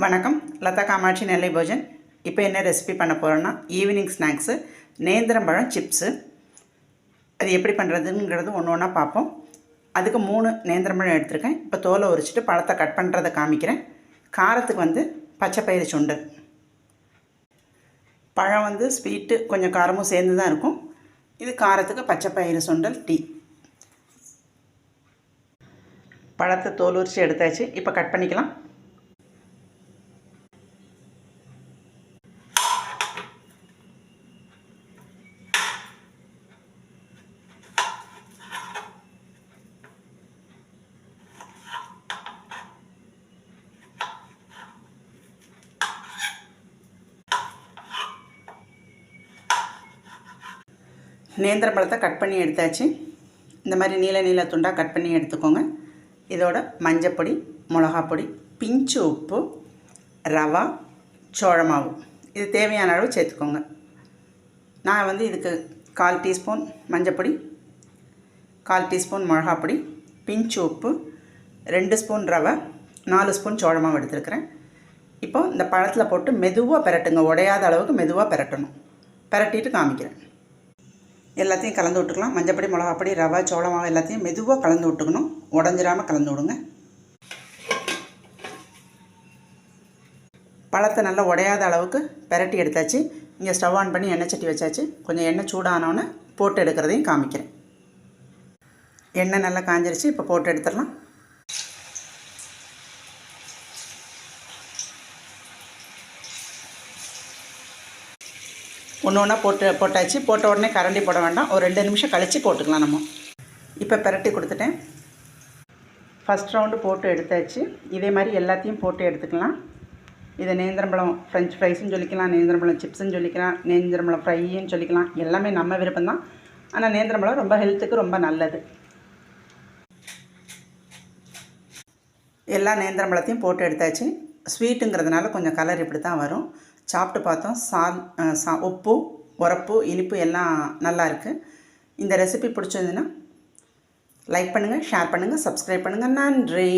வணக்கம். லதா காமாட்சி நெல்லை போஜன். இப்போ என்ன ரெசிபி பண்ண போகிறோன்னா ஈவினிங் ஸ்நாக்ஸு நேந்திரம்பழம் சிப்ஸு. அது எப்படி பண்ணுறதுங்கிறது ஒன்று ஒன்றா பார்ப்போம். அதுக்கு 3 நேந்திரம்பழம் எடுத்திருக்கேன். இப்போ தோலை உரிச்சிட்டு பழத்தை கட் பண்ணுறதை காமிக்கிறேன். காரத்துக்கு பச்சை பயிறு சுண்டல். பழம் ஸ்வீட்டு கொஞ்சம் காரமும் சேர்ந்து தான் இருக்கும். இது காரத்துக்கு பச்சை பயிறு சுண்டல் டீ. பழத்தை தோல் உரித்து எடுத்தாச்சு. இப்போ கட் பண்ணிக்கலாம். நேந்திர பழத்தை கட் பண்ணி எடுத்தாச்சு. இந்த மாதிரி நீல நீல துண்டாக கட் பண்ணி எடுத்துக்கோங்க. இதோட மஞ்சப்பொடி, மிளகாப்பொடி, பிஞ்சு உப்பு, ரவா, சோள மாவு இது தேவையான அளவு சேர்த்துக்கோங்க. நான் இதுக்கு 1/4 டீஸ்பூன் மஞ்சப்பொடி, 1/4 டீஸ்பூன் மிளகாப்பொடி, பிஞ்சு உப்பு, 2 ஸ்பூன் ரவை, 4 ஸ்பூன் சோள மாவு எடுத்துருக்கிறேன். இப்போது இந்த பழத்தில் போட்டு மெதுவாக பிரட்டுங்க. உடையாத அளவுக்கு மெதுவாக பிரட்டணும். பிரட்டிட்டு காமிக்கிறேன். எல்லாத்தையும் கலந்து விட்டுக்கலாம். மஞ்சப்பொடி, மிளகாப்பொடி, ரவை, சோள மாவு எல்லாத்தையும் மெதுவாக கலந்து விட்டுக்கணும். உடஞ்சிராமல் கலந்து விடுங்க. பழத்தை நல்லா உடையாத அளவுக்கு பிரட்டி எடுத்தாச்சு. இங்கே ஸ்டவ் ஆன் பண்ணி எண்ணெய் சட்டி வச்சாச்சு. கொஞ்சம் எண்ணெய் சூடானோன்னு போட்டு எடுக்கிறதையும் காமிக்கிறேன். எண்ணெய் நல்லா காஞ்சிருச்சு. இப்போ போட்டு எடுத்துடலாம். ஒன்று ஒன்றா போட்டாச்சு. போட்ட உடனே கரண்டி போட வேண்டாம். ஒரு 2 நிமிஷம் கழித்து போட்டுக்கலாம் நம்ம. இப்போ பிரட்டி கொடுத்துட்டேன். ஃபஸ்ட் ரவுண்டு போட்டு எடுத்தாச்சு. இதே மாதிரி எல்லாத்தையும் போட்டு எடுத்துக்கலாம். இதை நேந்திரம்பழம் ஃப்ரெஞ்ச் ஃப்ரைஸ்ன்னு சொல்லிக்கலாம், நேந்திரம்பழம் சிப்ஸுன்னு சொல்லிக்கலாம், நேந்திரம்பழம் ஃப்ரைன்னு சொல்லிக்கலாம். எல்லாமே நம்ம விருப்பம்தான். ஆனால் நேந்திரம்பழம் ரொம்ப ஹெல்த்துக்கு ரொம்ப நல்லது. எல்லா நேந்திரம்பழத்தையும் போட்டு எடுத்தாச்சு. ஸ்வீட்டுங்கிறதுனால கொஞ்சம் கலர் இப்படி தான் வரும். சாப்பிட்டு பார்த்தோம். உப்பு, உரப்பு, இனிப்பு எல்லாம் நல்லா இருக்குது. இந்த ரெசிபி பிடிச்சதுன்னா லைக் பண்ணுங்கள், ஷேர் பண்ணுங்கள், சப்ஸ்கிரைப் பண்ணுங்கள். நன்றி.